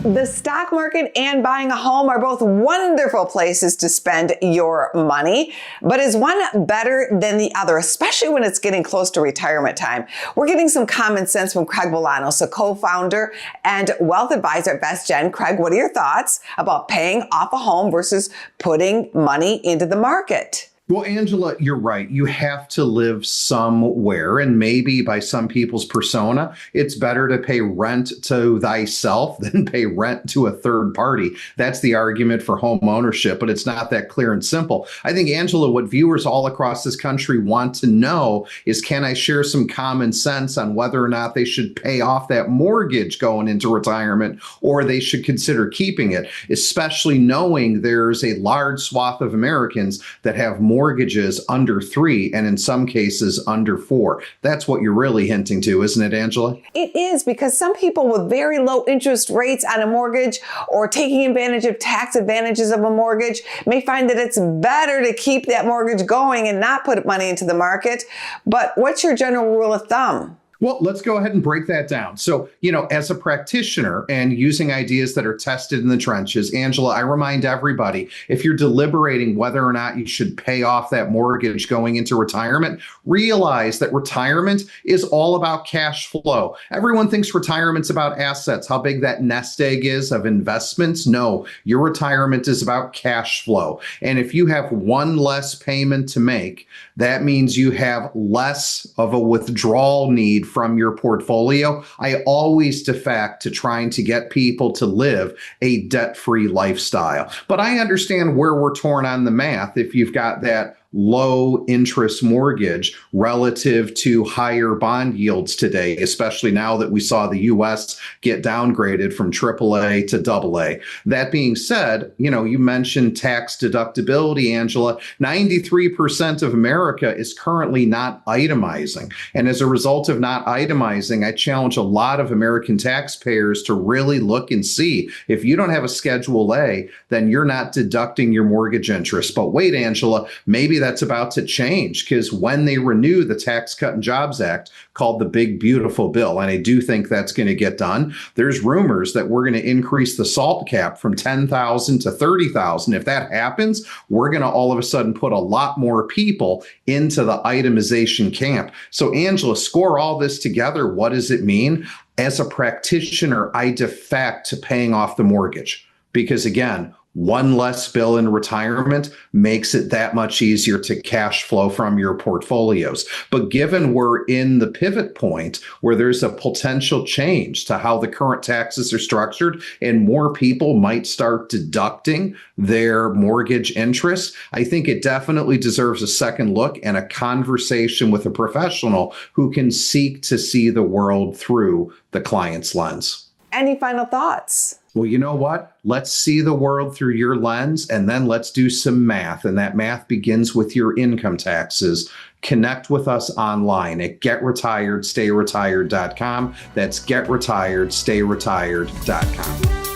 The stock market and buying a home are both wonderful places to spend your money, but is one better than the other, especially when it's getting close to retirement time? We're getting some common sense from Craig Bolanos, a co-founder and wealth advisor at VestGen. Craig, what are your thoughts about paying off a home versus putting money into the market? Well, Angela, you're right. You have to live somewhere. And maybe by some people's persona, it's better to pay rent to thyself than pay rent to a third party. That's the argument for home ownership, but it's not that clear and simple. I think, Angela, what viewers all across this country want to know is, can I share some common sense on whether or not they should pay off that mortgage going into retirement, or they should consider keeping it, especially knowing there's a large swath of Americans that have mortgages under 3 and in some cases under 4. That's what you're really hinting to, isn't it, Angela? It is, because some people with very low interest rates on a mortgage or taking advantage of tax advantages of a mortgage may find that it's better to keep that mortgage going and not put money into the market. But what's your general rule of thumb? Well, let's go ahead and break that down. So, as a practitioner and using ideas that are tested in the trenches, Angela, I remind everybody, if you're deliberating whether or not you should pay off that mortgage going into retirement, realize that retirement is all about cash flow. Everyone thinks retirement's about assets, how big that nest egg is of investments. No, your retirement is about cash flow. And if you have one less payment to make, that means you have less of a withdrawal need from your portfolio. I always defect to trying to get people to live a debt-free lifestyle. But I understand where we're torn on the math if you've got that low interest mortgage relative to higher bond yields today, especially now that we saw the U.S. get downgraded from AAA to AA. That being said, you mentioned tax deductibility, Angela. 93% of America is currently not itemizing. And as a result of not itemizing, I challenge a lot of American taxpayers to really look and see, if you don't have a Schedule A, then you're not deducting your mortgage interest. But wait, Angela, maybe that's about to change, because when they renew the Tax Cut and Jobs Act, called the Big Beautiful Bill, and I do think that's going to get done, there's rumors that we're going to increase the SALT cap from 10,000 to 30,000. If that happens, we're going to all of a sudden put a lot more people into the itemization camp. So, Angela, score all this together. What does it mean? As a practitioner, I defect to paying off the mortgage, because again, one less bill in retirement makes it that much easier to cash flow from your portfolios. But given we're in the pivot point where there's a potential change to how the current taxes are structured and more people might start deducting their mortgage interest, I think it definitely deserves a second look and a conversation with a professional who can seek to see the world through the client's lens. Any final thoughts? Well, you know what? Let's see the world through your lens, and then let's do some math. And that math begins with your income taxes. Connect with us online at getretiredstayretired.com. That's getretiredstayretired.com.